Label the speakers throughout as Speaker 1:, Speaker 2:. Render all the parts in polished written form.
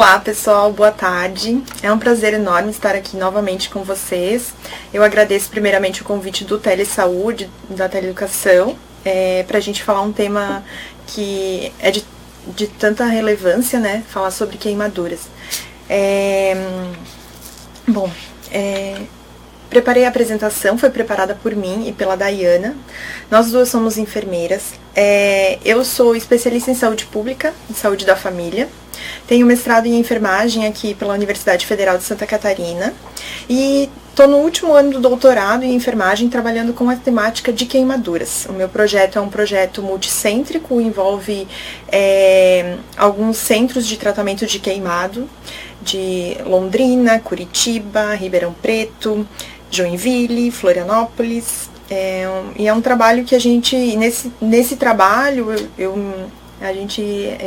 Speaker 1: Olá pessoal, boa tarde. É um prazer enorme estar aqui novamente com vocês. Eu agradeço primeiramente o convite do Telesaúde, da Teleeducação, para a gente falar um tema que é de tanta relevância, né? Falar sobre queimaduras. Preparei a apresentação, foi preparada por mim e pela Dayana. Nós duas somos enfermeiras. Eu sou especialista em saúde pública e saúde da família. Tenho mestrado em enfermagem aqui pela Universidade Federal de Santa Catarina. E estou no último ano do doutorado em enfermagem trabalhando com a temática de queimaduras. O meu projeto é um projeto multicêntrico, envolve alguns centros de tratamento de queimado de Londrina, Curitiba, Ribeirão Preto, Joinville, Florianópolis, e é um trabalho que a gente, nesse trabalho, a gente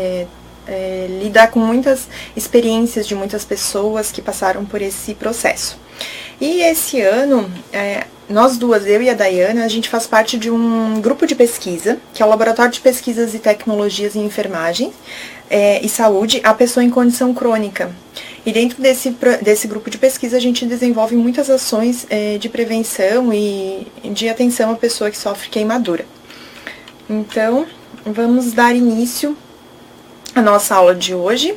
Speaker 1: lida com muitas experiências de muitas pessoas que passaram por esse processo. E esse ano, nós duas, eu e a Dayana, a gente faz parte de um grupo de pesquisa, que é o Laboratório de Pesquisas e Tecnologias em Enfermagem e Saúde, a pessoa em condição crônica. E dentro desse grupo de pesquisa a gente desenvolve muitas ações de prevenção e de atenção à pessoa que sofre queimadura. Então, vamos dar início à nossa aula de hoje.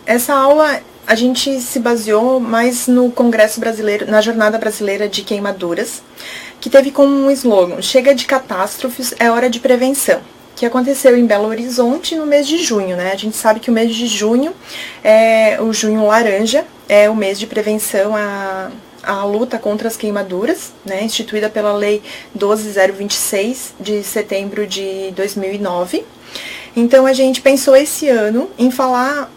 Speaker 1: Essa aula a gente se baseou mais no Congresso Brasileiro, na Jornada Brasileira de Queimaduras, que teve como um slogan: chega de catástrofes, é hora de prevenção, que aconteceu em Belo Horizonte no mês de junho, né? A gente sabe que o mês de junho o junho laranja, é o mês de prevenção à luta contra as queimaduras, né? Instituída pela Lei 12.026 de setembro de 2009. Então a gente pensou esse ano em falar,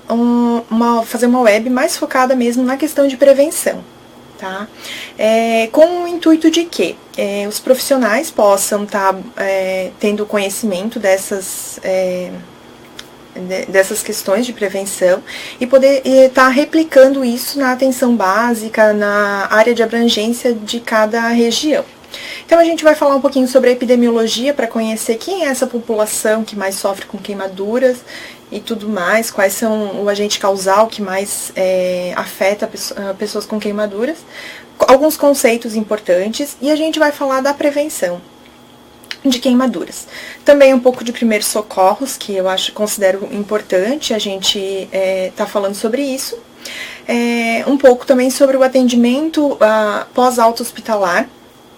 Speaker 1: fazer uma web mais focada mesmo na questão de prevenção, tá? Com o intuito de que os profissionais possam estar tendo conhecimento dessas questões de prevenção e poder estar replicando isso na atenção básica, na área de abrangência de cada região. Então a gente vai falar um pouquinho sobre a epidemiologia para conhecer quem é essa população que mais sofre com queimaduras e tudo mais, quais são o agente causal que mais afeta pessoas com queimaduras, alguns conceitos importantes, e a gente vai falar da prevenção de queimaduras. Também um pouco de primeiros socorros, que eu considero importante a gente tá falando sobre isso. Um pouco também sobre o atendimento pós-alta hospitalar,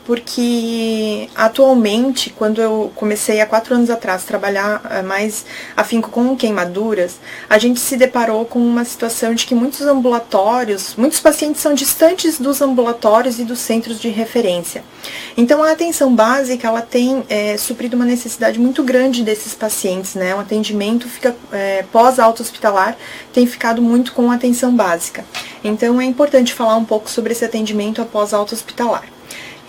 Speaker 1: porque atualmente, quando eu comecei há 4 anos atrás a trabalhar mais afinco com queimaduras, a gente se deparou com uma situação de que muitos pacientes são distantes dos ambulatórios e dos centros de referência. Então a atenção básica, ela tem suprido uma necessidade muito grande desses pacientes, né? O atendimento pós-alta hospitalar tem ficado muito com a atenção básica. Então é importante falar um pouco sobre esse atendimento após alta hospitalar.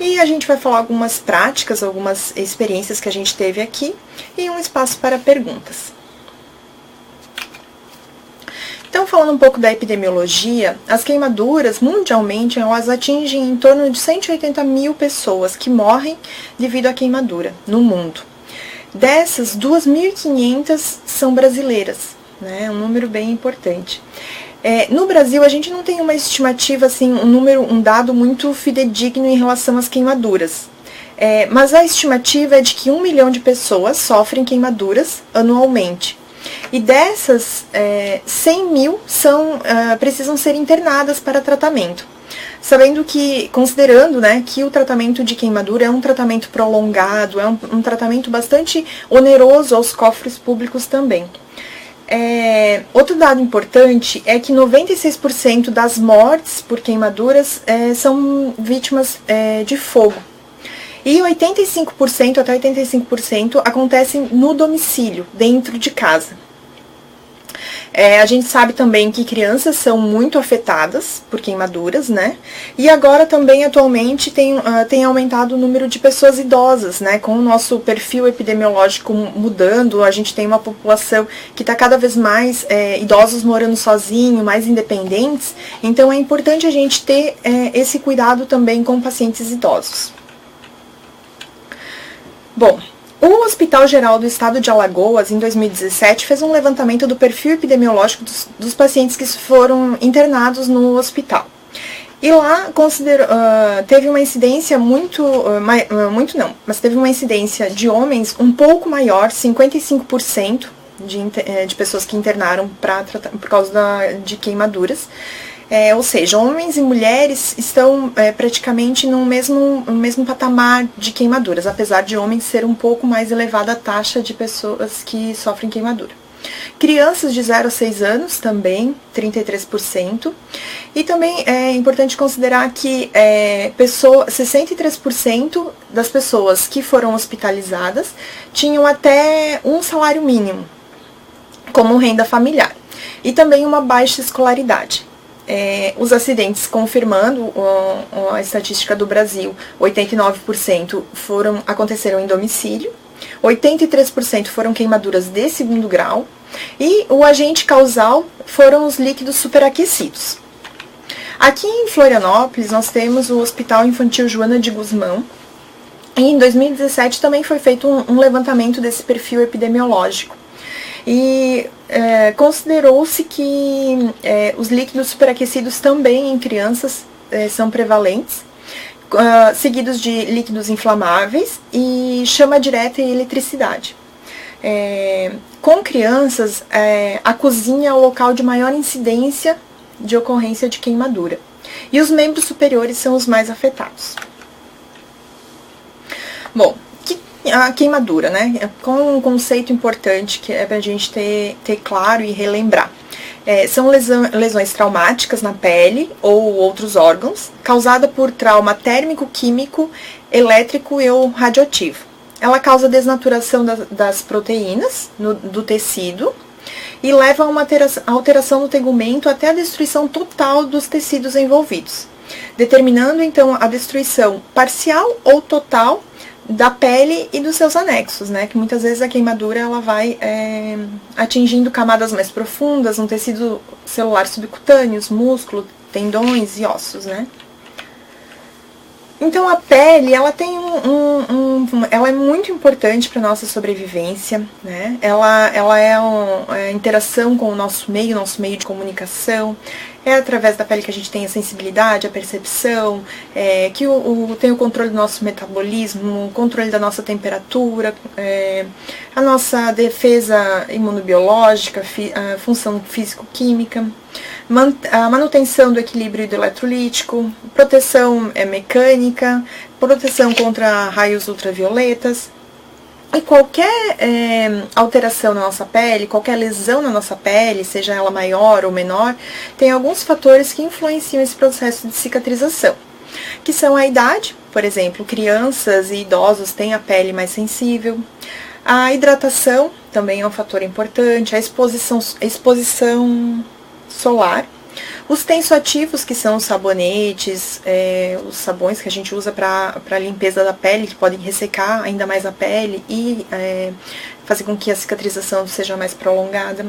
Speaker 1: E a gente vai falar algumas práticas, algumas experiências que a gente teve aqui e um espaço para perguntas. Então, falando um pouco da epidemiologia, as queimaduras, mundialmente, elas atingem em torno de 180 mil pessoas que morrem devido à queimadura no mundo. Dessas, 2.500 são brasileiras, né? Um número bem importante. No Brasil, a gente não tem uma estimativa, assim, um dado muito fidedigno em relação às queimaduras. Mas a estimativa é de que 1 milhão de pessoas sofrem queimaduras anualmente. E dessas, 100 mil precisam ser internadas para tratamento. Sabendo que, considerando, né, que o tratamento de queimadura é um tratamento prolongado, é um tratamento bastante oneroso aos cofres públicos também. Outro dado importante é que 96% das mortes por queimaduras são vítimas de fogo. E 85%, até 85% acontecem no domicílio, dentro de casa. A gente sabe também que crianças são muito afetadas por queimaduras, né? E agora também, atualmente, tem aumentado o número de pessoas idosas, né? Com o nosso perfil epidemiológico mudando, a gente tem uma população que está cada vez mais idosos morando sozinhos, mais independentes. Então, é importante a gente ter esse cuidado também com pacientes idosos. Bom, O Hospital Geral do Estado de Alagoas, em 2017, fez um levantamento do perfil epidemiológico dos pacientes que foram internados no hospital. E lá teve uma incidência mas teve uma incidência de homens um pouco maior, 55% de pessoas que internaram por causa de queimaduras. Ou seja, homens e mulheres estão praticamente no mesmo patamar de queimaduras, apesar de homens ser um pouco mais elevada a taxa de pessoas que sofrem queimadura. Crianças de 0 a 6 anos também, 33%. E também é importante considerar que 63% das pessoas que foram hospitalizadas tinham até um salário mínimo como renda familiar. E também uma baixa escolaridade. Os acidentes, confirmando a estatística do Brasil, 89% aconteceram em domicílio, 83% foram queimaduras de segundo grau, e o agente causal foram os líquidos superaquecidos. Aqui em Florianópolis, nós temos o Hospital Infantil Joana de Guzmão, e em 2017 também foi feito um levantamento desse perfil epidemiológico. E considerou-se que os líquidos superaquecidos também em crianças são prevalentes, seguidos de líquidos inflamáveis e chama direta e eletricidade. Com crianças, a cozinha é o local de maior incidência de ocorrência de queimadura. E os membros superiores são os mais afetados. Bom, a queimadura, né? Com um conceito importante que é para a gente ter claro e relembrar. São lesões traumáticas na pele ou outros órgãos, causada por trauma térmico, químico, elétrico ou radioativo. Ela causa desnaturação das proteínas do tecido e leva a uma alteração do tegumento até a destruição total dos tecidos envolvidos, determinando então a destruição parcial ou total da pele e dos seus anexos, né? Que muitas vezes a queimadura ela vai atingindo camadas mais profundas no tecido celular subcutâneo, músculo, tendões e ossos, né? Então a pele, ela tem ela é muito importante para nossa sobrevivência, né? Ela é a interação com o nosso meio de comunicação. É através da pele que a gente tem a sensibilidade, a percepção, que tem o controle do nosso metabolismo, o controle da nossa temperatura, a nossa defesa imunobiológica, a função físico-química, a manutenção do equilíbrio hidroeletrolítico, proteção mecânica, proteção contra raios ultravioletas. E qualquer alteração na nossa pele, qualquer lesão na nossa pele, seja ela maior ou menor, tem alguns fatores que influenciam esse processo de cicatrização, que são a idade, por exemplo, crianças e idosos têm a pele mais sensível, a hidratação também é um fator importante, a exposição solar, os tensoativos, que são os sabonetes, os sabões que a gente usa para limpeza da pele, que podem ressecar ainda mais a pele e fazer com que a cicatrização seja mais prolongada.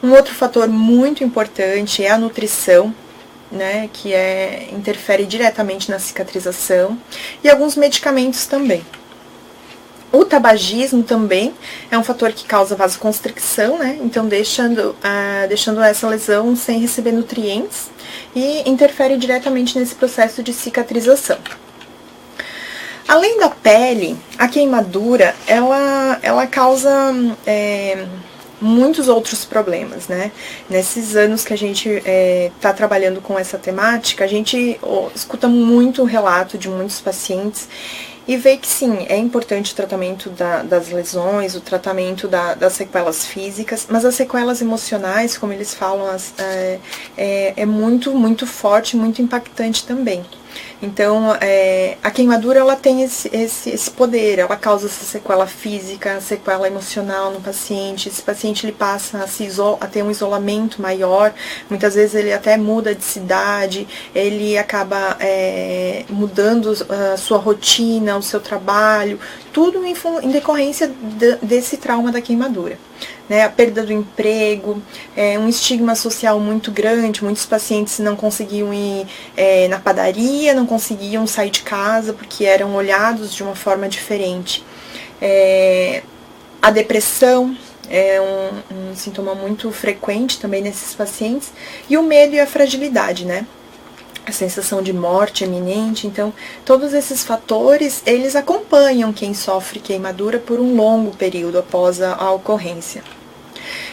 Speaker 1: Um outro fator muito importante é a nutrição, né, que interfere diretamente na cicatrização, e alguns medicamentos também. O tabagismo também é um fator que causa vasoconstricção, né? Então deixando essa lesão sem receber nutrientes e interfere diretamente nesse processo de cicatrização. Além da pele, a queimadura ela causa muitos outros problemas, né? Nesses anos que a gente está trabalhando com essa temática, a gente escuta muito relato de muitos pacientes e vê que sim, é importante o tratamento das lesões, o tratamento das sequelas físicas, mas as sequelas emocionais, como eles falam, é muito, muito forte, muito impactante também. Então, a queimadura ela tem esse poder, ela causa essa sequela física, sequela emocional no paciente. Esse paciente ele passa a ter um isolamento maior, muitas vezes ele até muda de cidade, ele acaba mudando a sua rotina, o seu trabalho, tudo em decorrência desse trauma da queimadura. Né, a perda do emprego, um estigma social muito grande, muitos pacientes não conseguiam ir na padaria, não conseguiam sair de casa porque eram olhados de uma forma diferente. A depressão é um sintoma muito frequente também nesses pacientes, e o medo e a fragilidade, né? A sensação de morte iminente. Então, todos esses fatores, eles acompanham quem sofre queimadura por um longo período após a ocorrência.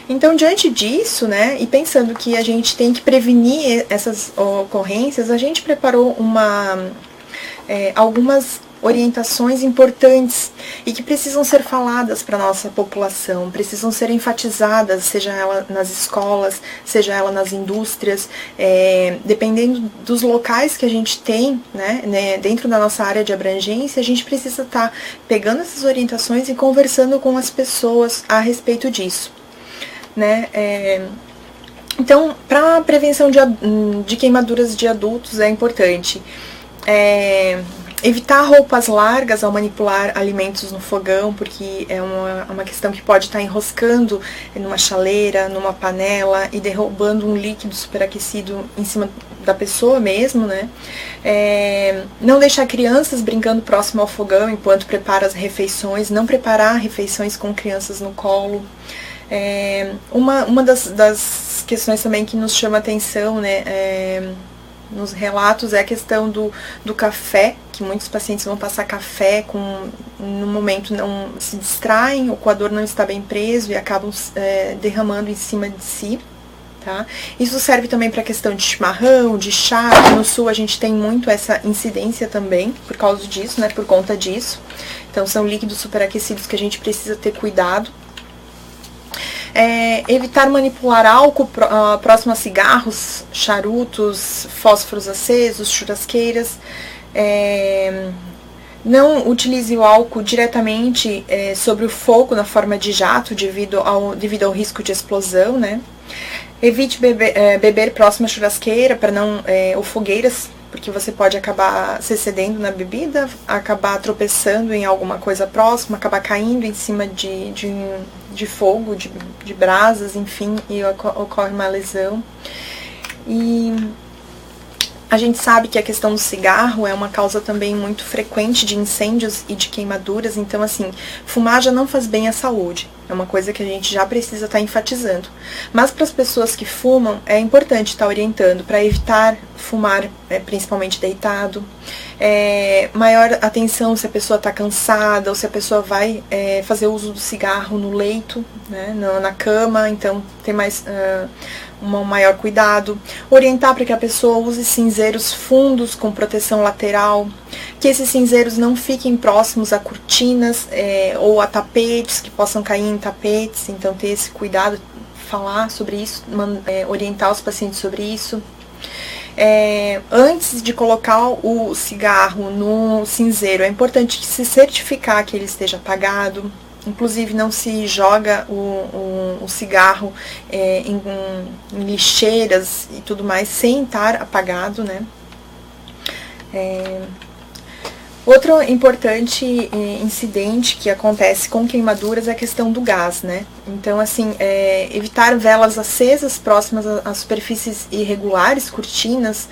Speaker 1: Então, diante disso, né, e pensando que a gente tem que prevenir essas ocorrências, a gente preparou algumas orientações importantes e que precisam ser faladas para a nossa população, precisam ser enfatizadas, seja ela nas escolas, seja ela nas indústrias, dependendo dos locais que a gente tem, né, dentro da nossa área de abrangência, a gente precisa estar pegando essas orientações e conversando com as pessoas a respeito disso, né? Então, para a prevenção de queimaduras de adultos é importante evitar roupas largas ao manipular alimentos no fogão, porque é uma questão que pode estar enroscando numa chaleira, numa panela e derrubando um líquido superaquecido em cima da pessoa mesmo, né? Não deixar crianças brincando próximo ao fogão enquanto prepara as refeições, não preparar refeições com crianças no colo. Uma das questões também que nos chama atenção, né, nos relatos é a questão do café, que muitos pacientes vão passar café no momento não se distraem, o coador não está bem preso e acabam derramando em cima de si. Tá? Isso serve também para a questão de chimarrão, de chá. No sul a gente tem muito essa incidência também por causa disso, né, por conta disso. Então são líquidos superaquecidos que a gente precisa ter cuidado. Evitar manipular álcool próximo a cigarros, charutos, fósforos acesos, churrasqueiras. Não utilize o álcool diretamente sobre o fogo na forma de jato devido ao risco de explosão, né? Evite beber próximo à churrasqueira ou fogueiras, porque você pode acabar se excedendo na bebida, acabar tropeçando em alguma coisa próxima, acabar caindo em cima de fogo, de brasas, enfim, e ocorre uma lesão. E a gente sabe que a questão do cigarro é uma causa também muito frequente de incêndios e de queimaduras, então assim, fumar já não faz bem à saúde, é uma coisa que a gente já precisa estar enfatizando. Mas para as pessoas que fumam, é importante estar orientando para evitar fumar, principalmente deitado, maior atenção se a pessoa está cansada ou se a pessoa vai fazer uso do cigarro no leito, né, na cama, então ter um maior cuidado, orientar para que a pessoa use cinzeiros fundos com proteção lateral, que esses cinzeiros não fiquem próximos a cortinas ou a tapetes, que possam cair em tapetes, então ter esse cuidado, falar sobre isso, orientar os pacientes sobre isso. Antes de colocar o cigarro no cinzeiro, é importante se certificar que ele esteja apagado. Inclusive, não se joga o cigarro em lixeiras e tudo mais sem estar apagado, né? Outro importante incidente que acontece com queimaduras é a questão do gás, né? Então, assim, evitar velas acesas próximas a superfícies irregulares, cortinas,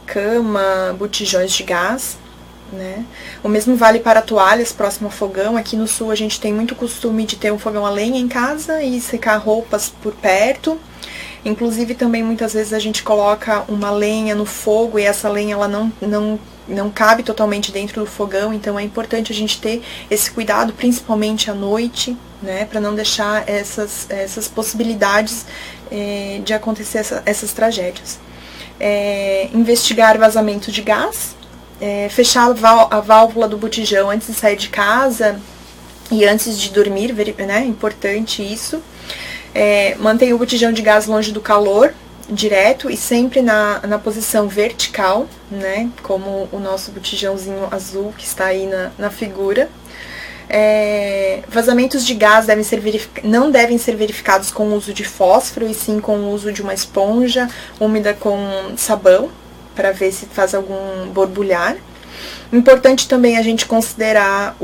Speaker 1: cama, botijões de gás. Né? O mesmo vale para toalhas próximo ao fogão. Aqui no sul a gente tem muito costume de ter um fogão a lenha em casa e secar roupas por perto. Inclusive também muitas vezes a gente coloca uma lenha no fogo e essa lenha ela não cabe totalmente dentro do fogão, então é importante a gente ter esse cuidado, principalmente à noite, né, para não deixar essas possibilidades de acontecer essas tragédias. Investigar vazamento de gás. Fechar a válvula do botijão antes de sair de casa e antes de dormir, né? Importante isso. Mantenha o botijão de gás longe do calor direto e sempre na posição vertical, né? Como o nosso botijãozinho azul que está aí na figura. Vazamentos de gás não devem ser verificados com o uso de fósforo e sim com o uso de uma esponja úmida com sabão, para ver se faz algum borbulhar. Importante também a gente considerar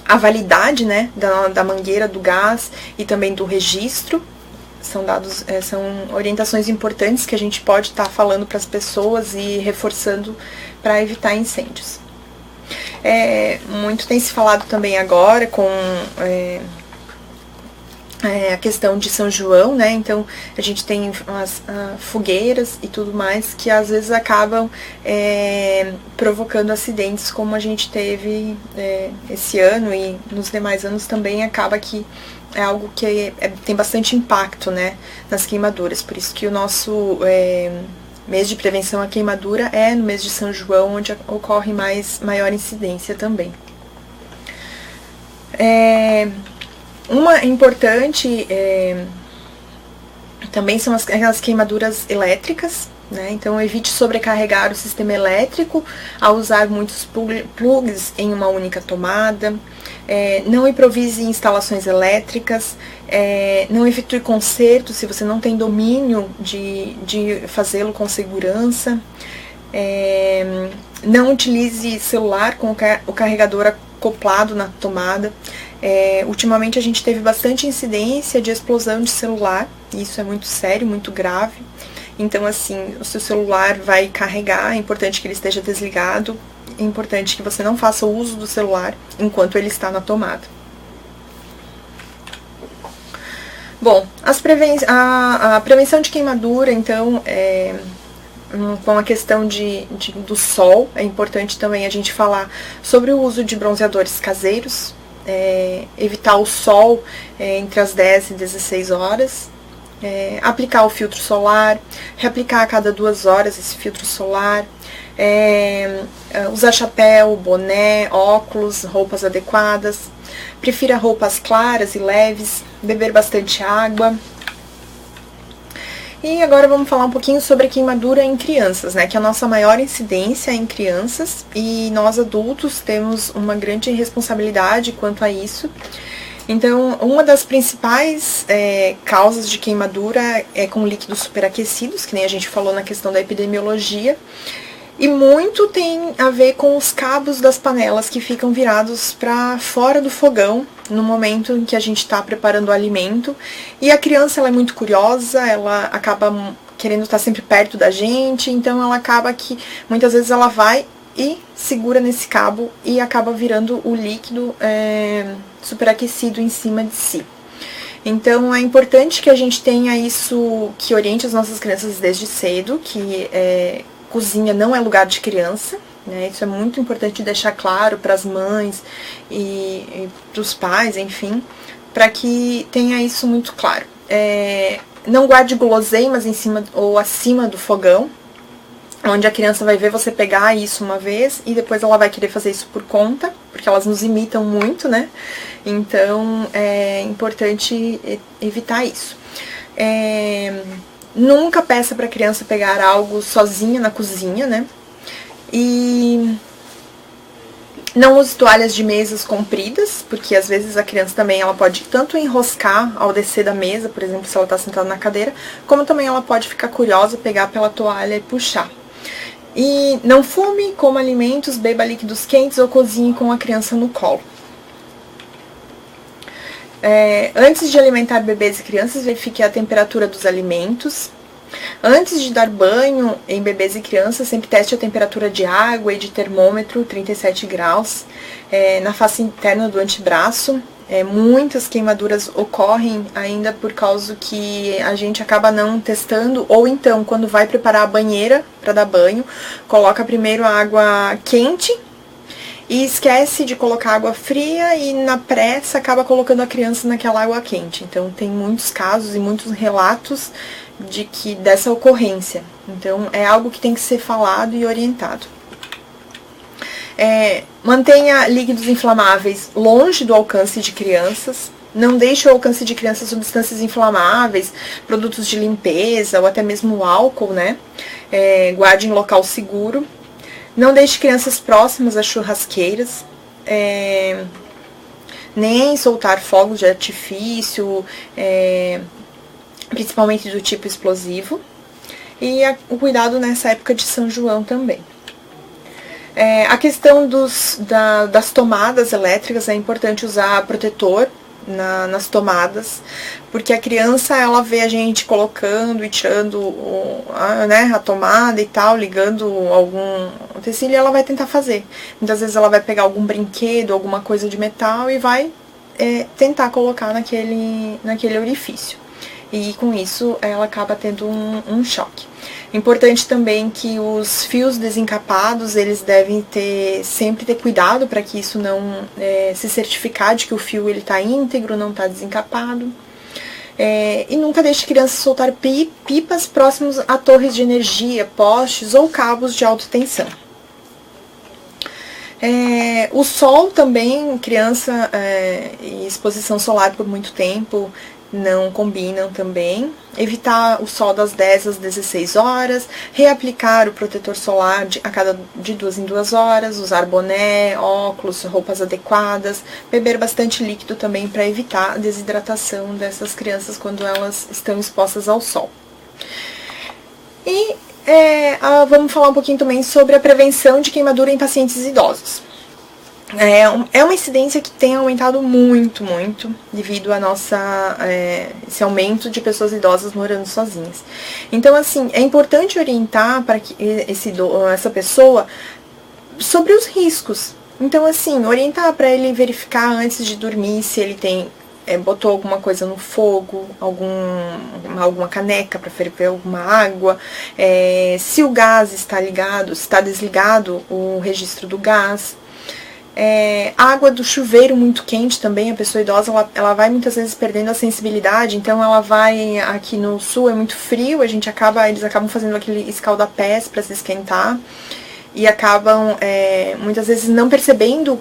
Speaker 1: a validade, né, da mangueira do gás e também do registro. São orientações importantes que a gente pode estar falando para as pessoas e reforçando para evitar incêndios. Muito tem se falado também agora com a questão de São João, né? Então a gente tem umas fogueiras e tudo mais que às vezes acabam provocando acidentes, como a gente teve esse ano, e nos demais anos também acaba que é algo que tem bastante impacto, né, nas queimaduras. Por isso que o nosso mês de prevenção à queimadura é no mês de São João, onde ocorre maior incidência também. Uma importante também são aquelas queimaduras elétricas, né? Então evite sobrecarregar o sistema elétrico ao usar muitos plugs em uma única tomada, não improvise instalações elétricas, não efetue conserto se você não tem domínio de fazê-lo com segurança, não utilize celular com o carregador acoplado na tomada. Ultimamente a gente teve bastante incidência de explosão de celular, e isso é muito sério, muito grave. Então, assim, o seu celular vai carregar, é importante que ele esteja desligado, é importante que você não faça o uso do celular enquanto ele está na tomada. Bom, a prevenção de queimadura, então, com a questão do sol, é importante também a gente falar sobre o uso de bronzeadores caseiros, evitar o sol entre as 10 e 16 horas, aplicar o filtro solar, reaplicar a cada 2 horas esse filtro solar, usar chapéu, boné, óculos, roupas adequadas, prefira roupas claras e leves, beber bastante água. E agora vamos falar um pouquinho sobre a queimadura em crianças, né? Que a nossa maior incidência é em crianças, e nós adultos temos uma grande responsabilidade quanto a isso. Então, uma das principais causas de queimadura é com líquidos superaquecidos, que nem a gente falou na questão da epidemiologia. E muito tem a ver com os cabos das panelas que ficam virados para fora do fogão no momento em que a gente está preparando o alimento. E a criança, ela é muito curiosa, ela acaba querendo estar sempre perto da gente, então ela acaba que muitas vezes ela vai e segura nesse cabo e acaba virando o líquido superaquecido em cima de si. Então é importante que a gente tenha isso, que oriente as nossas crianças desde cedo, que cozinha não é lugar de criança, né? Isso é muito importante deixar claro para as mães e para os pais, enfim, para que tenha isso muito claro. Não guarde guloseimas em cima ou acima do fogão, onde a criança vai ver você pegar isso uma vez e depois ela vai querer fazer isso por conta, porque elas nos imitam muito, né? Então é importante evitar isso. Nunca peça para a criança pegar algo sozinha na cozinha, né? E não use toalhas de mesas compridas, porque às vezes a criança também ela pode tanto enroscar ao descer da mesa, por exemplo, se ela está sentada na cadeira, como também ela pode ficar curiosa, pegar pela toalha e puxar. E não fume, coma alimentos, beba líquidos quentes ou cozinhe com a criança no colo. Antes de alimentar bebês e crianças, verifique a temperatura dos alimentos. Antes de dar banho em bebês e crianças, sempre teste a temperatura de água e de termômetro, 37 graus, na face interna do antebraço. Muitas queimaduras ocorrem ainda por causa que a gente acaba não testando, ou então, quando vai preparar a banheira para dar banho, coloca primeiro a água quente e esquece de colocar água fria e na pressa acaba colocando a criança naquela água quente. Então tem muitos casos e muitos relatos dessa ocorrência. Então é algo que tem que ser falado e orientado. Mantenha líquidos inflamáveis longe do alcance de crianças. Não deixe ao alcance de crianças substâncias inflamáveis, produtos de limpeza ou até mesmo álcool, né? Guarde em local seguro. Não deixe crianças próximas a churrasqueiras, nem soltar fogos de artifício, principalmente do tipo explosivo. E o cuidado nessa época de São João também. A questão das tomadas elétricas, é importante usar protetor nas tomadas, porque a criança, ela vê a gente colocando e tirando a tomada e tal, ligando algum utensílio, e ela vai tentar fazer. Muitas vezes ela vai pegar algum brinquedo, alguma coisa de metal e vai tentar colocar naquele orifício. E com isso ela acaba tendo um choque. Importante também que os fios desencapados, eles devem sempre ter cuidado para que isso não se certificar de que o fio está íntegro, não está desencapado. E nunca deixe crianças soltar pipas próximos a torres de energia, postes ou cabos de alta tensão. O sol também, criança e exposição solar por muito tempo não combinam também. Evitar o sol das 10 às 16 horas, reaplicar o protetor solar de 2 em 2 horas, usar boné, óculos, roupas adequadas, beber bastante líquido também para evitar a desidratação dessas crianças quando elas estão expostas ao sol. E vamos falar um pouquinho também sobre a prevenção de queimadura em pacientes idosos. É uma incidência que tem aumentado muito, muito, devido a esse aumento de pessoas idosas morando sozinhas. Então, assim, é importante orientar para que essa pessoa sobre os riscos. Então, assim, orientar para ele verificar antes de dormir se ele botou alguma coisa no fogo, alguma caneca para ferver alguma água, se o gás está ligado, se está desligado o registro do gás. Água do chuveiro muito quente também, a pessoa idosa ela vai muitas vezes perdendo a sensibilidade, então ela vai, aqui no sul é muito frio, eles acabam fazendo aquele escaldapés para se esquentar e acabam muitas vezes não percebendo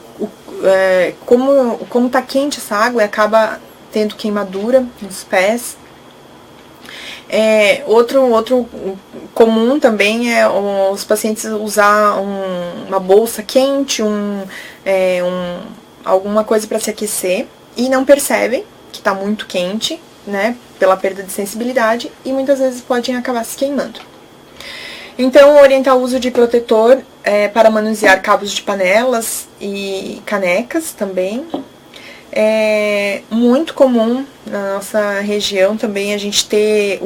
Speaker 1: como tá quente essa água e acaba tendo queimadura nos pés. Outro comum também é os pacientes usar uma bolsa quente, alguma coisa para se aquecer e não percebem que está muito quente, né, pela perda de sensibilidade, e muitas vezes podem acabar se queimando. Então, orientar o uso de protetor para manusear cabos de panelas e canecas também. É muito comum na nossa região também a gente ter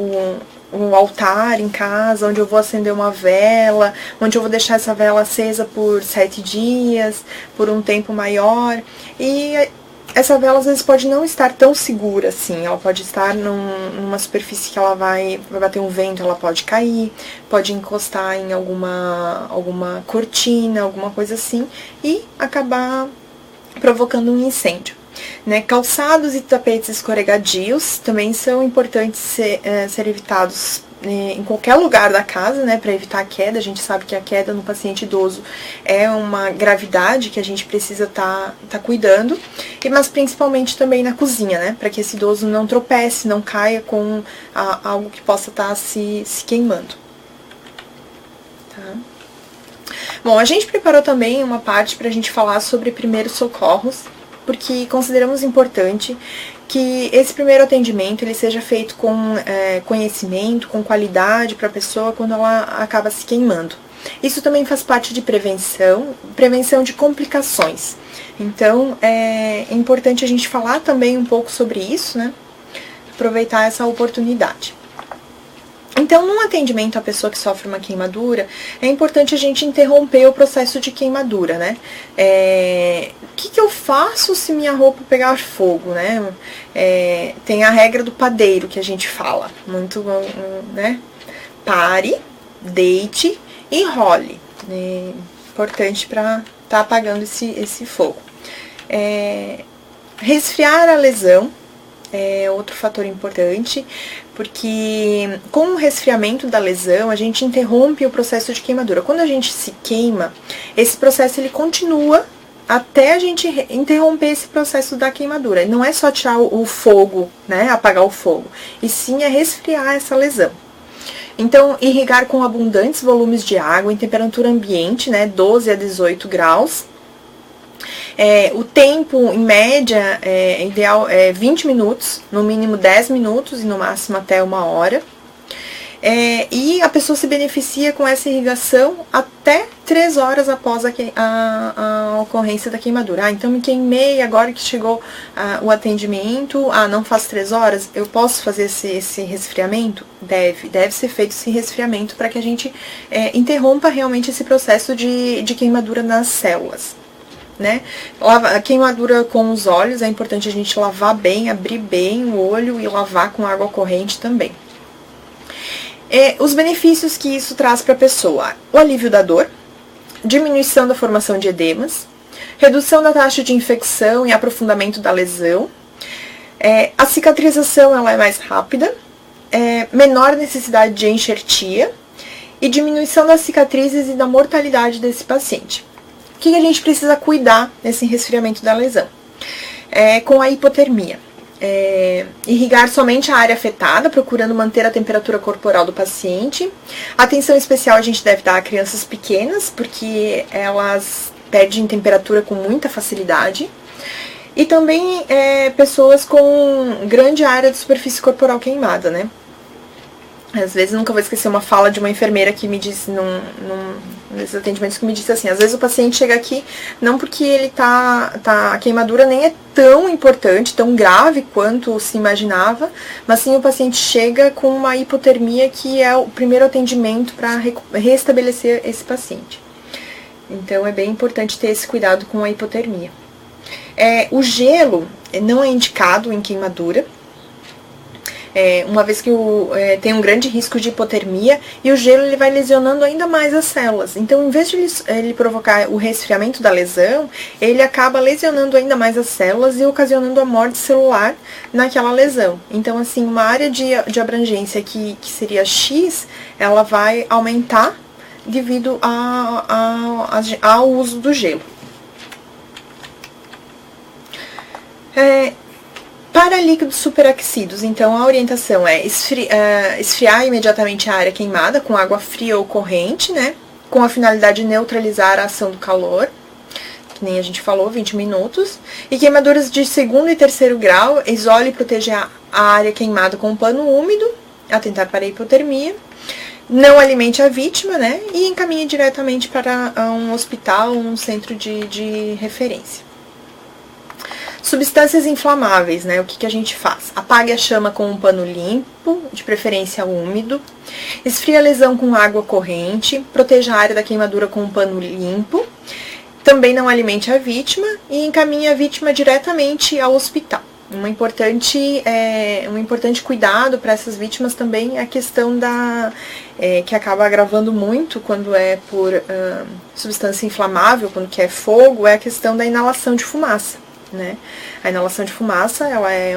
Speaker 1: um altar em casa, onde eu vou acender uma vela, onde eu vou deixar essa vela acesa por 7 dias, por um tempo maior. E essa vela às vezes pode não estar tão segura assim, ela pode estar numa superfície que ela vai bater um vento, ela pode cair, pode encostar em alguma cortina, alguma coisa assim, e acabar provocando um incêndio. Calçados e tapetes escorregadios também são importantes ser evitados em qualquer lugar da casa, para evitar a queda. A gente sabe que a queda no paciente idoso é uma gravidade que a gente precisa tá cuidando, mas principalmente também na cozinha, para que esse idoso não tropece, não caia com algo que possa estar se queimando. Tá? Bom, a gente preparou também uma parte para a gente falar sobre primeiros socorros, porque consideramos importante que esse primeiro atendimento ele seja feito com conhecimento, com qualidade para a pessoa quando ela acaba se queimando. Isso também faz parte de prevenção de complicações. Então, é importante a gente falar também um pouco sobre isso, aproveitar essa oportunidade. Então, num atendimento à pessoa que sofre uma queimadura, é importante a gente interromper o processo de queimadura, O que eu faço se minha roupa pegar fogo, Tem a regra do padeiro que a gente fala, muito, Pare, deite e role. Importante para estar apagando esse fogo. Resfriar a lesão é outro fator importante, porque com o resfriamento da lesão, a gente interrompe o processo de queimadura. Quando a gente se queima, esse processo ele continua até a gente interromper esse processo da queimadura. Não é só tirar o fogo, apagar o fogo, e sim é resfriar essa lesão. Então, irrigar com abundantes volumes de água em temperatura ambiente, 12 a 18 graus. O tempo, em média, ideal é 20 minutos, no mínimo 10 minutos e no máximo até 1 hora. E a pessoa se beneficia com essa irrigação até 3 horas após a ocorrência da queimadura. Então me queimei agora que chegou o atendimento, não faz 3 horas, eu posso fazer esse resfriamento? Deve ser feito esse resfriamento para que a gente interrompa realmente esse processo de queimadura nas células. Né? A queimadura com os olhos, é importante a gente lavar bem, abrir bem o olho e lavar com água corrente também. Os benefícios que isso traz para a pessoa: o alívio da dor, diminuição da formação de edemas, redução da taxa de infecção e aprofundamento da lesão, a cicatrização ela é mais rápida, menor necessidade de enxertia e diminuição das cicatrizes e da mortalidade desse paciente. O que a gente precisa cuidar nesse resfriamento da lesão? Com a hipotermia. Irrigar somente a área afetada, procurando manter a temperatura corporal do paciente. Atenção especial a gente deve dar a crianças pequenas, porque elas perdem temperatura com muita facilidade. E também pessoas com grande área de superfície corporal queimada, né? Às vezes, nunca vou esquecer uma fala de uma enfermeira que me disse, nesses atendimentos, que me disse assim: às vezes o paciente chega aqui, não porque ele a queimadura nem é tão importante, tão grave quanto se imaginava, mas sim o paciente chega com uma hipotermia, que é o primeiro atendimento para restabelecer esse paciente. Então, é bem importante ter esse cuidado com a hipotermia. O gelo não é indicado em queimadura, uma vez que tem um grande risco de hipotermia, e o gelo ele vai lesionando ainda mais as células. Então, em vez de ele provocar o resfriamento da lesão, ele acaba lesionando ainda mais as células e ocasionando a morte celular naquela lesão. Então, assim, uma área de abrangência que seria X, ela vai aumentar devido ao uso do gelo. Para líquidos superaquecidos, então a orientação é esfriar imediatamente a área queimada com água fria ou corrente, né? Com a finalidade de neutralizar a ação do calor, que nem a gente falou, 20 minutos. E queimaduras de 2º e 3º grau, isole e proteja a área queimada com um pano úmido, atentar para a hipotermia. Não alimente a vítima, né? E encaminhe diretamente para um hospital ou um centro de referência. Substâncias inflamáveis, né? O que a gente faz? Apague a chama com um pano limpo, de preferência úmido. Esfrie a lesão com água corrente. Proteja a área da queimadura com um pano limpo. Também não alimente a vítima e encaminhe a vítima diretamente ao hospital. Um importante cuidado para essas vítimas também é a questão que acaba agravando muito quando é por substância inflamável, quando que é fogo, é a questão da inalação de fumaça. Né? A inalação de fumaça,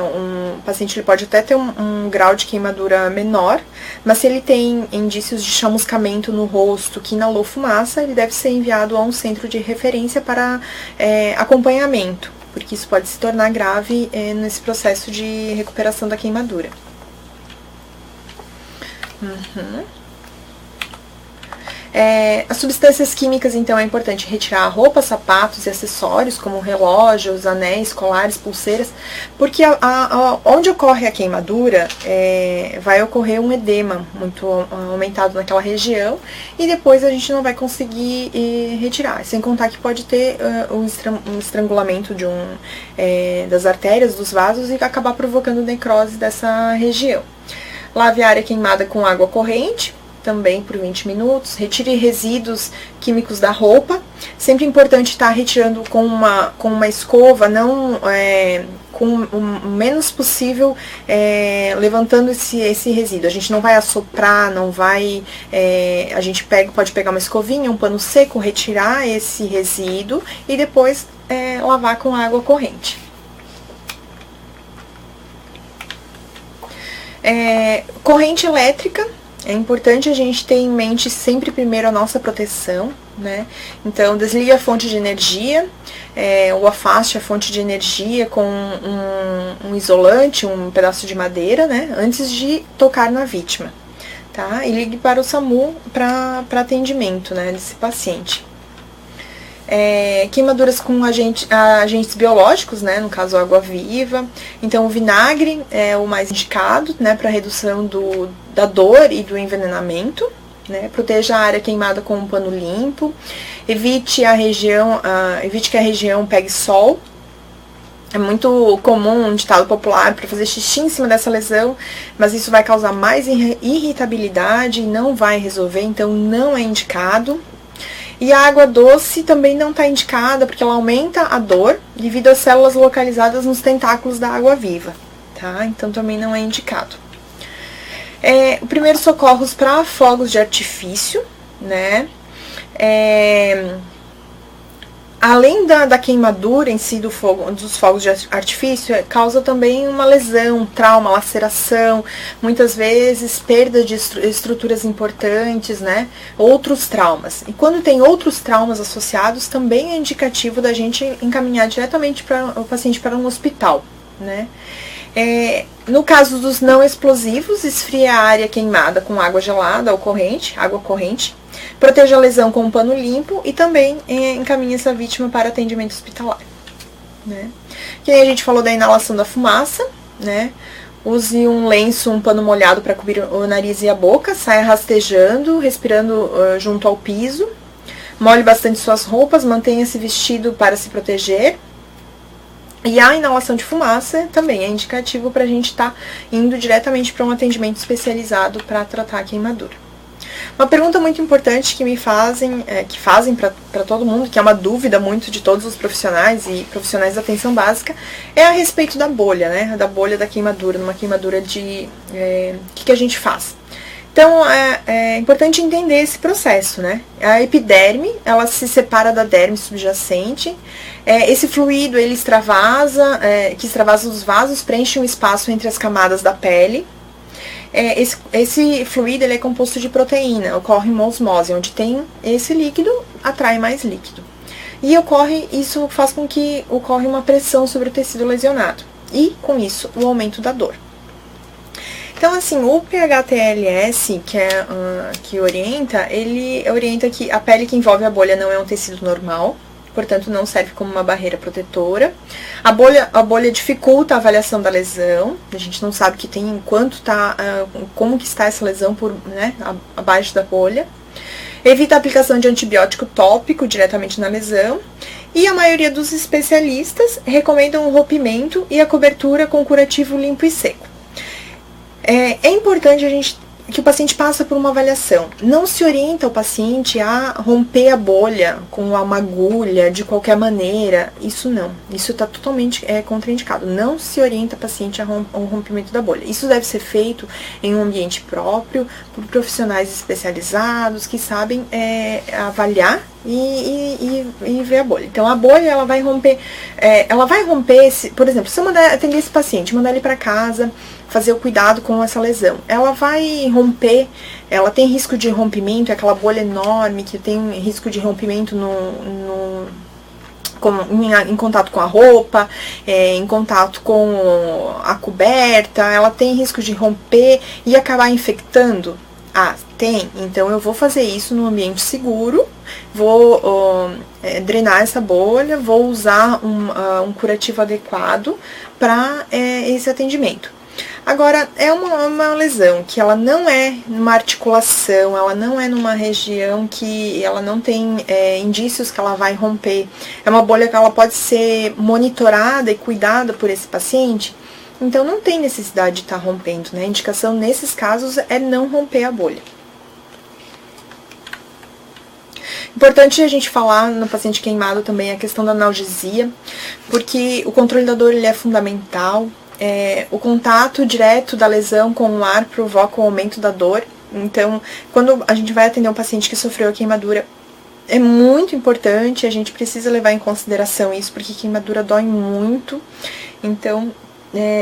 Speaker 1: o paciente ele pode até ter um grau de queimadura menor, mas se ele tem indícios de chamuscamento no rosto que inalou fumaça, ele deve ser enviado a um centro de referência para acompanhamento, porque isso pode se tornar grave nesse processo de recuperação da queimadura. As substâncias químicas, então, é importante retirar roupas, sapatos e acessórios, como relógios, anéis, colares, pulseiras, porque onde ocorre a queimadura, vai ocorrer um edema muito aumentado naquela região, e depois a gente não vai conseguir retirar, sem contar que pode ter um estrangulamento das artérias, dos vasos, e acabar provocando necrose dessa região. Lave a área queimada com água corrente, também por 20 minutos. Retire resíduos químicos da roupa. Sempre importante estar retirando com uma escova, não com o menos possível, levantando esse resíduo. A gente não vai assoprar, não vai... a gente pode pegar uma escovinha, um pano seco, retirar esse resíduo e depois lavar com água corrente. Corrente elétrica. É importante a gente ter em mente sempre primeiro a nossa proteção, né? Então, desligue a fonte de energia, ou afaste a fonte de energia com um isolante, um pedaço de madeira, né? Antes de tocar na vítima, tá? E ligue para o SAMU para atendimento, né, desse paciente. Queimaduras com agentes biológicos, né, no caso água-viva. Então o vinagre é o mais indicado, né, para redução da dor e do envenenamento. Né, proteja a área queimada com um pano limpo. Evite que a região pegue sol. É muito comum um ditado popular para fazer xixi em cima dessa lesão, mas isso vai causar mais irritabilidade e não vai resolver, então não é indicado. E a água doce também não está indicada, porque ela aumenta a dor devido às células localizadas nos tentáculos da água-viva, tá? Então também não é indicado. O primeiro socorros para fogos de artifício, né? Além da queimadura em si dos fogos de artifício, causa também uma lesão, trauma, laceração, muitas vezes perda de estruturas importantes, né? Outros traumas. E quando tem outros traumas associados, também é indicativo da gente encaminhar diretamente o paciente para um hospital, né? No caso dos não explosivos, esfrie a área queimada com água gelada ou corrente, água corrente. Proteja a lesão com um pano limpo e também encaminhe essa vítima para atendimento hospitalar. Né? Que nem a gente falou da inalação da fumaça, né? Use um lenço, um pano molhado para cobrir o nariz e a boca, saia rastejando, respirando junto ao piso. Molhe bastante suas roupas, mantenha-se vestido para se proteger. E a inalação de fumaça também é indicativo para a gente estar indo diretamente para um atendimento especializado para tratar a queimadura. Uma pergunta muito importante que fazem para todo mundo, que é uma dúvida muito de todos os profissionais e profissionais da atenção básica, é a respeito da bolha, né? Da bolha da queimadura, numa queimadura de... O que a gente faz? Então, é importante entender esse processo, né? A epiderme, ela se separa da derme subjacente. Esse fluido, ele extravasa, que extravasa os vasos, preenche um espaço entre as camadas da pele. Esse fluido, ele é composto de proteína, ocorre uma osmose, onde tem esse líquido, atrai mais líquido. E isso faz com que ocorra uma pressão sobre o tecido lesionado. E, com isso, o aumento da dor. Então, assim, o PHTLS, que orienta, ele orienta que a pele que envolve a bolha não é um tecido normal, portanto, não serve como uma barreira protetora. A bolha dificulta a avaliação da lesão, a gente não sabe como que está essa lesão abaixo da bolha. Evita a aplicação de antibiótico tópico diretamente na lesão. E a maioria dos especialistas recomendam o rompimento e a cobertura com curativo limpo e seco. É importante que o paciente passe por uma avaliação. Não se orienta o paciente a romper a bolha com uma agulha de qualquer maneira. Isso não. Isso está totalmente contraindicado. Não se orienta o paciente ao rompimento da bolha. Isso deve ser feito em um ambiente próprio, por profissionais especializados que sabem avaliar e ver a bolha. Então a bolha, ela vai romper, por exemplo, se eu atender esse paciente, mandar ele para casa, fazer o cuidado com essa lesão, ela vai romper, ela tem risco de rompimento, é aquela bolha enorme que tem risco de rompimento em contato com a roupa, em contato com a coberta, ela tem risco de romper e acabar infectando? Tem. Então eu vou fazer isso num ambiente seguro, vou drenar essa bolha, vou usar um curativo adequado para esse atendimento. Agora, é uma lesão que ela não é numa articulação, ela não é numa região que ela não tem indícios que ela vai romper. É uma bolha que ela pode ser monitorada e cuidada por esse paciente, então não tem necessidade de estar rompendo, né? A indicação nesses casos é não romper a bolha. Importante a gente falar no paciente queimado também a questão da analgesia, porque o controle da dor ele é fundamental. O contato direto da lesão com o ar provoca o aumento da dor. Então, quando a gente vai atender um paciente que sofreu a queimadura, é muito importante, a gente precisa levar em consideração isso, porque queimadura dói muito. Então,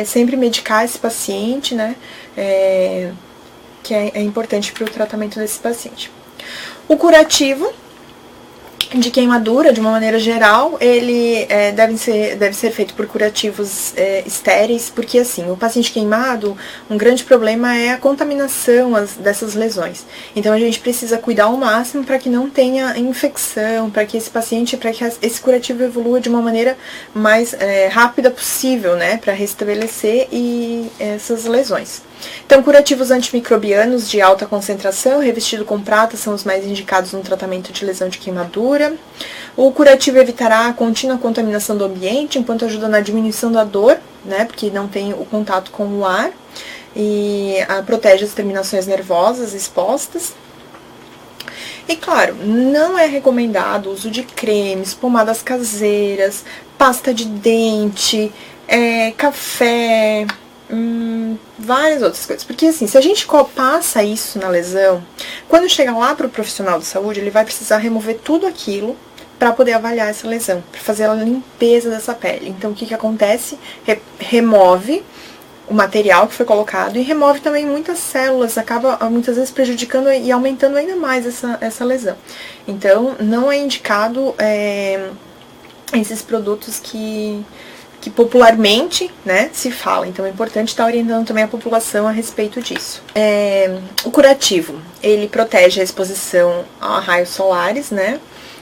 Speaker 1: sempre medicar esse paciente, né? Que é importante para o tratamento desse paciente. O curativo, de queimadura, de uma maneira geral, ele deve ser feito por curativos estéreis, porque assim, o paciente queimado, um grande problema é a contaminação dessas lesões. Então a gente precisa cuidar ao máximo para que não tenha infecção, para que esse esse curativo evolua de uma maneira mais rápida possível, né, para restabelecer essas lesões. Então, curativos antimicrobianos de alta concentração, revestido com prata, são os mais indicados no tratamento de lesão de queimadura. O curativo evitará a contínua contaminação do ambiente, enquanto ajuda na diminuição da dor, né, porque não tem o contato com o ar, e protege as terminações nervosas expostas. E claro, não é recomendado o uso de cremes, pomadas caseiras, pasta de dente, café, várias outras coisas. Porque assim, se a gente passa isso na lesão, quando chega lá para o profissional de saúde, ele vai precisar remover tudo aquilo para poder avaliar essa lesão, para fazer a limpeza dessa pele. Então o que acontece? Remove o material que foi colocado e remove também muitas células, acaba muitas vezes prejudicando e aumentando ainda mais essa lesão. Então não é indicado esses produtos que popularmente, né, se fala. Então é importante estar orientando também a população a respeito disso. O curativo, ele protege a exposição a raios solares, né?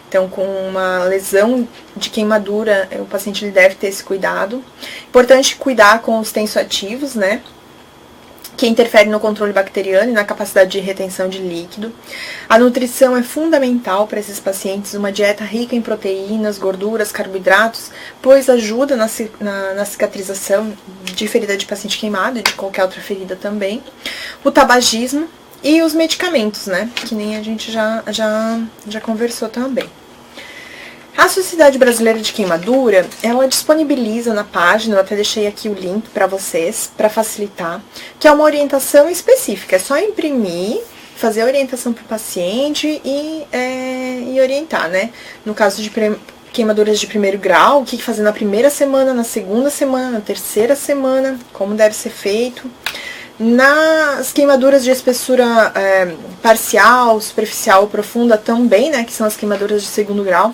Speaker 1: Então, com uma lesão de queimadura, o paciente ele deve ter esse cuidado. Importante cuidar com os tensoativos, né? Que interfere no controle bacteriano e na capacidade de retenção de líquido. A nutrição é fundamental para esses pacientes, uma dieta rica em proteínas, gorduras, carboidratos, pois ajuda na cicatrização de ferida de paciente queimado e de qualquer outra ferida também. O tabagismo e os medicamentos, né? Que nem a gente já conversou também. A Sociedade Brasileira de Queimadura, ela disponibiliza na página, eu até deixei aqui o link para vocês, para facilitar, que é uma orientação específica. É só imprimir, fazer a orientação para o paciente e orientar, né? No caso de queimaduras de primeiro grau, o que fazer na primeira semana, na segunda semana, na terceira semana, como deve ser feito. Nas queimaduras de espessura parcial, superficial ou profunda também, né, que são as queimaduras de segundo grau,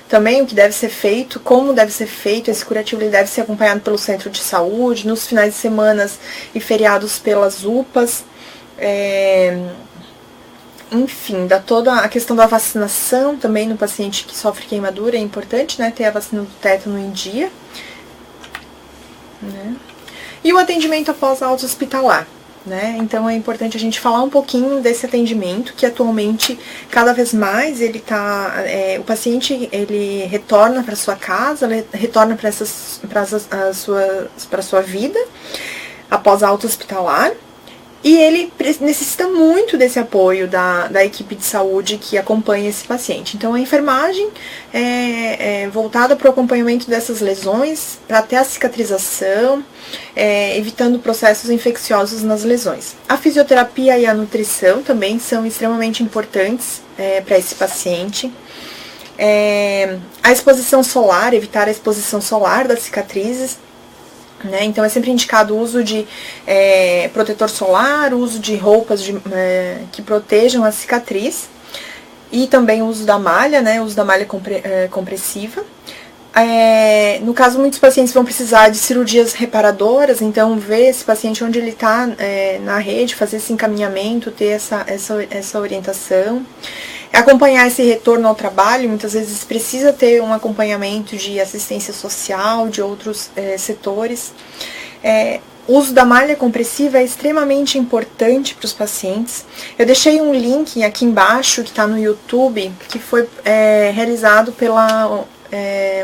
Speaker 1: também o que deve ser feito, como deve ser feito, esse curativo ele deve ser acompanhado pelo centro de saúde, nos finais de semana e feriados pelas UPAs, enfim, toda a questão da vacinação também no paciente que sofre queimadura é importante, né, ter a vacina do tétano em dia, né. E o atendimento após a alta hospitalar, né? Então é importante a gente falar um pouquinho desse atendimento, que atualmente, cada vez mais, o paciente ele retorna para sua casa, ele retorna para a sua vida após a alta hospitalar. E ele necessita muito desse apoio da equipe de saúde que acompanha esse paciente. Então, a enfermagem é voltada para o acompanhamento dessas lesões, para até a cicatrização, evitando processos infecciosos nas lesões. A fisioterapia e a nutrição também são extremamente importantes para esse paciente. A exposição solar, evitar a exposição solar das cicatrizes. Né? Então é sempre indicado o uso de protetor solar, o uso de roupas que protejam a cicatriz e também o uso da malha, né? O uso da malha compressiva. No caso, muitos pacientes vão precisar de cirurgias reparadoras, então ver esse paciente onde ele está na rede, fazer esse encaminhamento, ter essa orientação. Acompanhar esse retorno ao trabalho, muitas vezes precisa ter um acompanhamento de assistência social, de outros setores. O uso da malha compressiva é extremamente importante para os pacientes. Eu deixei um link aqui embaixo, que está no YouTube, que foi realizado pela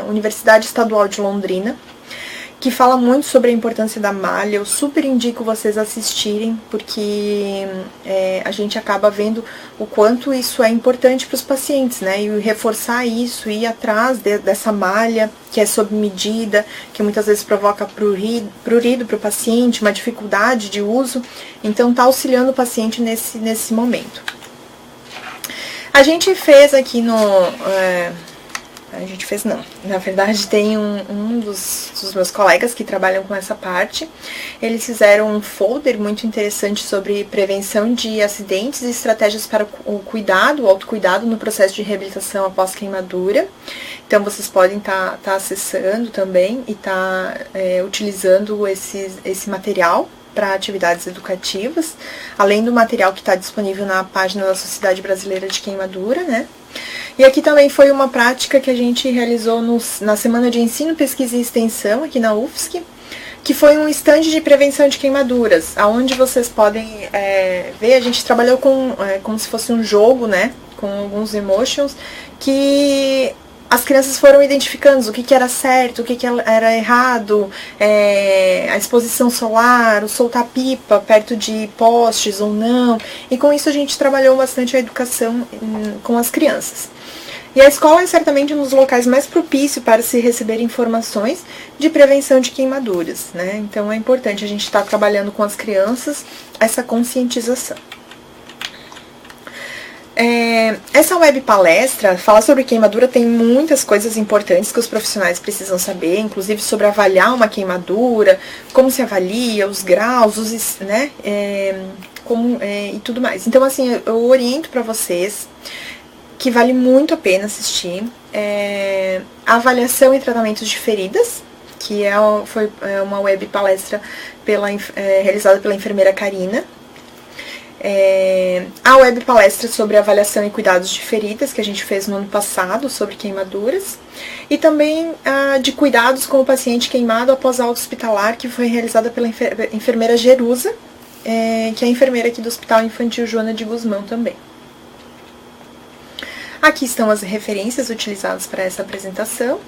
Speaker 1: Universidade Estadual de Londrina, que fala muito sobre a importância da malha. Eu super indico vocês assistirem, porque a gente acaba vendo o quanto isso é importante para os pacientes, né? E reforçar isso, ir atrás dessa malha, que é sob medida, que muitas vezes provoca prurido para o paciente, uma dificuldade de uso. Então, tá auxiliando o paciente nesse momento. A gente fez aqui A gente fez não. Na verdade, tem um dos meus colegas que trabalham com essa parte. Eles fizeram um folder muito interessante sobre prevenção de acidentes e estratégias para o cuidado, o autocuidado no processo de reabilitação após queimadura. Então, vocês podem estar acessando também e utilizando esse material para atividades educativas, além do material que está disponível na página da Sociedade Brasileira de Queimadura, né? E aqui também foi uma prática que a gente realizou na Semana de Ensino, Pesquisa e Extensão, aqui na UFSC, que foi um stand de prevenção de queimaduras, onde vocês podem ver, a gente trabalhou como se fosse um jogo, né, com alguns emotions, que as crianças foram identificando o que era certo, o que era errado, a exposição solar, o soltar pipa perto de postes ou não, e com isso a gente trabalhou bastante a educação com as crianças. E a escola é certamente um dos locais mais propícios para se receber informações de prevenção de queimaduras, né? Então é importante a gente estar trabalhando com as crianças essa conscientização. Essa web palestra fala sobre queimadura, tem muitas coisas importantes que os profissionais precisam saber, inclusive sobre avaliar uma queimadura, como se avalia, os graus, né, e tudo mais. Então, assim, eu oriento para vocês que vale muito a pena assistir a avaliação e tratamentos de feridas, que foi uma web palestra realizada pela enfermeira Karina. A web palestra sobre avaliação e cuidados de feridas, que a gente fez no ano passado, sobre queimaduras, e também de cuidados com o paciente queimado após alta hospitalar, que foi realizada pela enfermeira Jerusa, que é a enfermeira aqui do Hospital Infantil Joana de Guzmão também. Aqui estão as referências utilizadas para essa apresentação,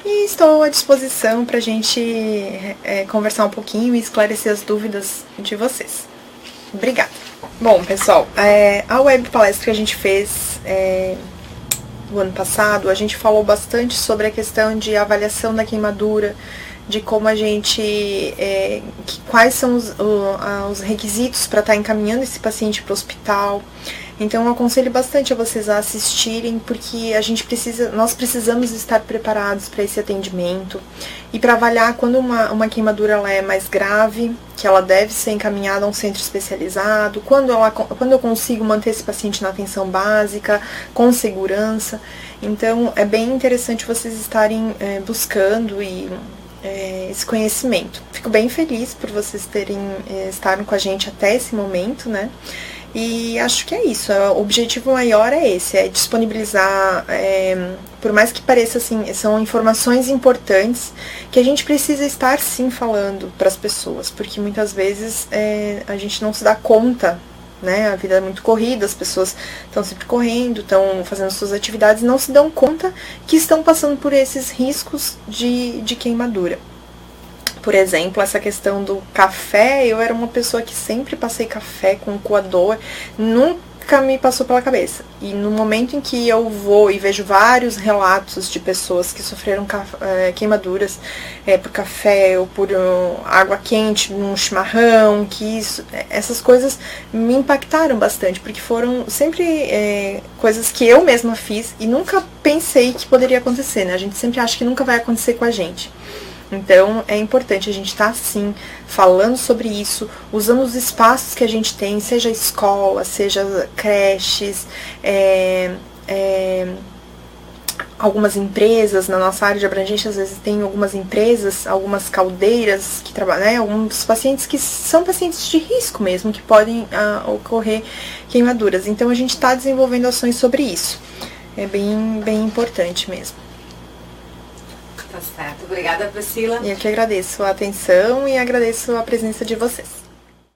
Speaker 1: e estou à disposição para a gente conversar um pouquinho e esclarecer as dúvidas de vocês. Obrigada. Bom, pessoal, a web palestra que a gente fez no ano passado, a gente falou bastante sobre a questão de avaliação da queimadura, de como a gente, quais são os requisitos para estar encaminhando esse paciente para o hospital. Então eu aconselho bastante a vocês a assistirem, porque nós precisamos estar preparados para esse atendimento e para avaliar quando uma queimadura ela é mais grave, que ela deve ser encaminhada a um centro especializado, quando eu consigo manter esse paciente na atenção básica, com segurança. Então é bem interessante vocês estarem buscando esse conhecimento. Fico bem feliz por vocês estarem com a gente até esse momento, né? E acho que é isso, o objetivo maior é esse, é disponibilizar, por mais que pareça assim, são informações importantes que a gente precisa estar sim falando para as pessoas, porque muitas vezes a gente não se dá conta, né, a vida é muito corrida, as pessoas estão sempre correndo, estão fazendo suas atividades e não se dão conta que estão passando por esses riscos de queimadura. Por exemplo, essa questão do café, eu era uma pessoa que sempre passei café com coador, nunca me passou pela cabeça. E no momento em que eu vou e vejo vários relatos de pessoas que sofreram queimaduras por café ou por água quente, num chimarrão, essas coisas me impactaram bastante, porque foram sempre coisas que eu mesma fiz e nunca pensei que poderia acontecer, né? A gente sempre acha que nunca vai acontecer com a gente. Então, é importante a gente estar, sim, falando sobre isso, usando os espaços que a gente tem, seja escola, seja creches, algumas empresas, na nossa área de abrangência, às vezes tem algumas empresas, algumas caldeiras que trabalham, né, alguns pacientes que são pacientes de risco mesmo, que podem ocorrer queimaduras. Então, a gente está desenvolvendo ações sobre isso. É bem, bem importante mesmo.
Speaker 2: Tá certo. Obrigada, Priscila.
Speaker 1: Eu que agradeço a atenção e agradeço a presença de vocês.